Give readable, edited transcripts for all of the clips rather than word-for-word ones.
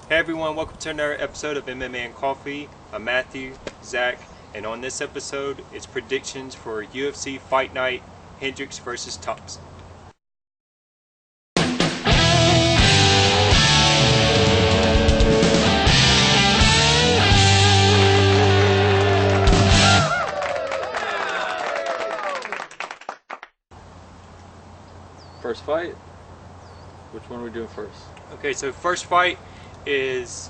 Hey everyone, welcome to another episode of MMA and Coffee. I'm Matthew, Zach, and on this episode, it's predictions for UFC Fight Night, Hendricks versus Thompson. First fight? Which one are we doing first? Okay, so first fight is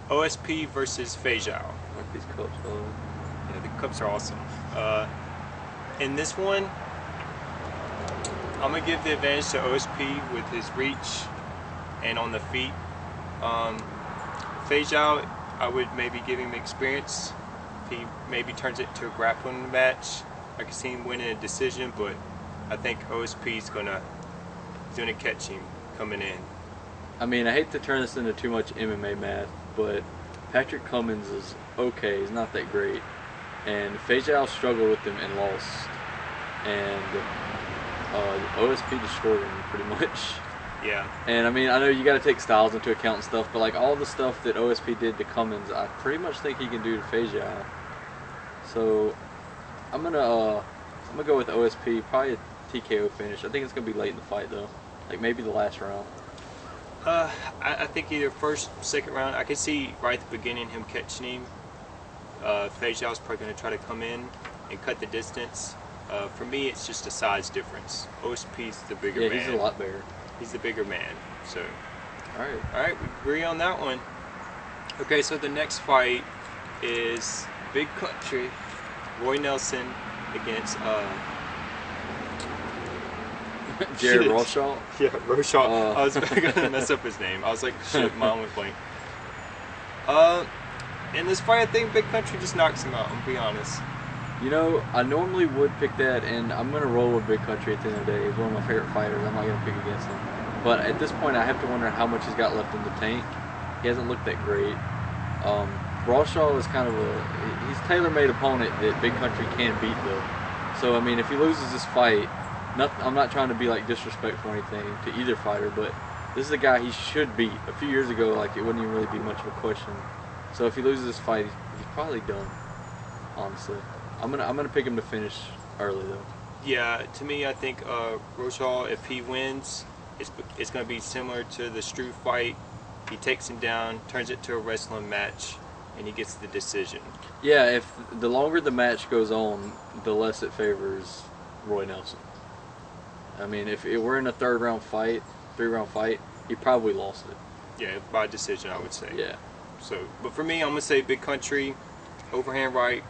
OSP versus Feijao. I like these cups, though. Yeah, the cups are awesome. In this one, I'm going to give the advantage to OSP with his reach and on the feet. Feijao, I would maybe give him experience. If he maybe turns it to a grappling match, I could see him winning a decision, but I think OSP is gonna catch him coming in. I mean, I hate to turn this into too much MMA math, but Patrick Cummins is okay. He's not that great. And Feijao struggled with him and lost. And OSP destroyed him pretty much. Yeah. And I mean, I know you got to take styles into account and stuff, but like all the stuff that OSP did to Cummins, I pretty much think he can do to Feijao. So I'm gonna go with OSP, probably a TKO finish. I think it's gonna be late in the fight though, like maybe the last round. I think either first, second round. I could see right at the beginning him catching him. Feijao's probably going to try to come in and cut the distance. For me, it's just a size difference. OSP's the bigger man. Yeah, he's a lot bigger. He's the bigger man. So, all right, we agree on that one. Okay, so the next fight is Big Country, Roy Nelson against Jared Roshaw? Yeah, Roshaw. I was gonna mess up his name. I was like, shit, mine was blank. In this fight, I think Big Country just knocks him out, I'll be honest. You know, I normally would pick that, and I'm going to roll with Big Country at the end of the day. He's one of my favorite fighters. I'm not going to pick against him. But at this point, I have to wonder how much he's got left in the tank. He hasn't looked that great. Roshaw is kind of he's a tailor-made opponent that Big Country can beat, though. So, I mean, if he loses this fight, I'm not trying to be like disrespectful or anything to either fighter, but this is a guy he should beat. A few years ago, like, it wouldn't even really be much of a question. So if he loses this fight, he's probably done, honestly. I'm gonna pick him to finish early though. Yeah, to me, I think Roshaw, if he wins, it's going to be similar to the Struve fight. He takes him down, turns it to a wrestling match, and he gets the decision. Yeah, if the longer the match goes on, the less it favors Roy Nelson. I mean, if it were in a three-round fight, he probably lost it. Yeah, by decision, I would say. Yeah. So, but for me, I'm going to say Big Country, overhand right,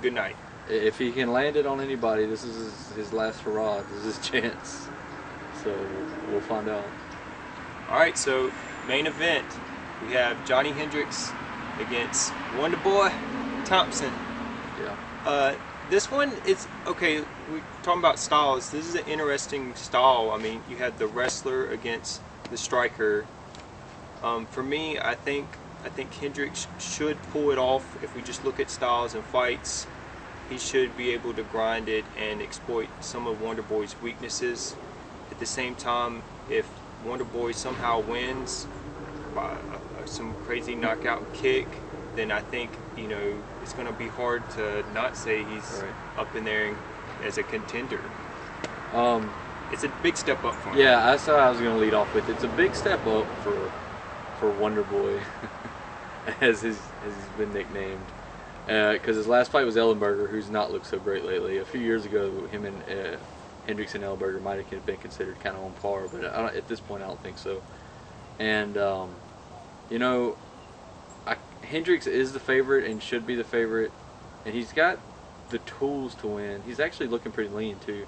good night. If he can land it on anybody, this is his last hurrah. This is his chance. So, we'll find out. Alright, so main event, we have Johnny Hendricks against Wonderboy Thompson. Yeah. This one is, okay, we're talking about styles. This is an interesting style. I mean, you had the wrestler against the striker. For me, I think Hendricks should pull it off. If we just look at styles and fights, he should be able to grind it and exploit some of Wonderboy's weaknesses. At the same time, if Wonderboy somehow wins by some crazy knockout kick, then I think, you know, it's going to be hard to not say he's up in there as a contender. It's a big step up for him. Yeah, that's how I was going to lead off with. It's a big step up for Wonderboy, as he's been nicknamed. Because his last fight was Ellenberger, who's not looked so great lately. A few years ago, him and Hendricks and Ellenberger might have been considered kind of on par, but at this point I don't think so. And, you know, Hendricks is the favorite and should be the favorite, and he's got the tools to win. He's actually looking pretty lean, too.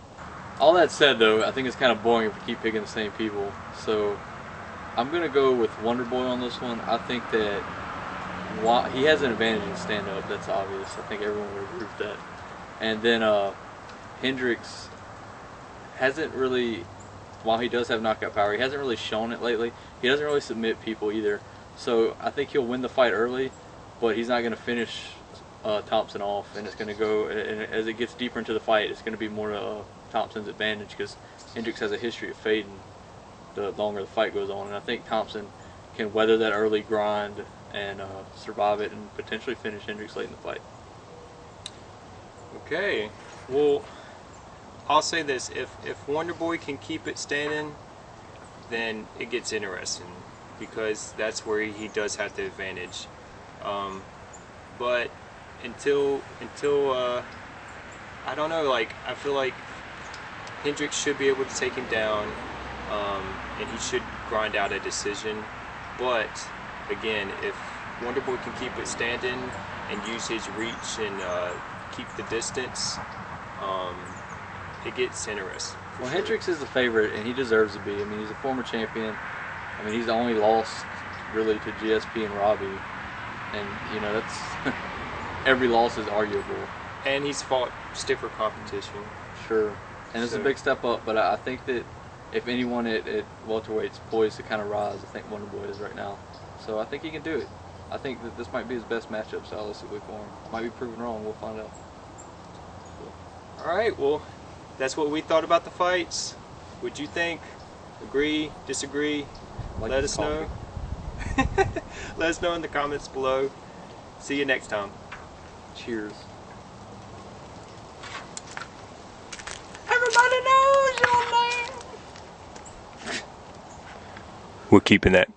All that said, though, I think it's kind of boring if we keep picking the same people. So I'm going to go with Wonderboy on this one. I think that he has an advantage in stand-up. That's obvious. I think everyone would agree with that. And then Hendricks hasn't really, while he does have knockout power, he hasn't really shown it lately. He doesn't really submit people either. So I think he'll win the fight early, but he's not going to finish Thompson off. And it's going to go, and as it gets deeper into the fight, it's going to be more Thompson's advantage because Hendricks has a history of fading the longer the fight goes on. And I think Thompson can weather that early grind and survive it and potentially finish Hendricks late in the fight. Okay, well, I'll say this: if Wonder Boy can keep it standing, then it gets interesting because that's where he does have the advantage. But until I don't know, like I feel like Hendricks should be able to take him down, and he should grind out a decision. But again, if Wonder Boy can keep it standing and use his reach and keep the distance, it gets interesting. Well, sure. Hendricks is the favorite, and he deserves to be. I mean, he's a former champion. I mean, he's only lost really to GSP and Robbie, and you know that's every loss is arguable. And he's fought stiffer competition. Sure, and it's a big step up. But I think that if anyone at welterweight's poised to kind of rise, I think Wonder Boy is right now. So I think he can do it. I think that this might be his best matchup stylistically for him. Might be proven wrong. We'll find out. All right. Well, that's what we thought about the fights. What'd you think? Agree? Disagree? Let us know. Let us know in the comments below. See you next time. Cheers. Everybody knows your name. We're keeping that.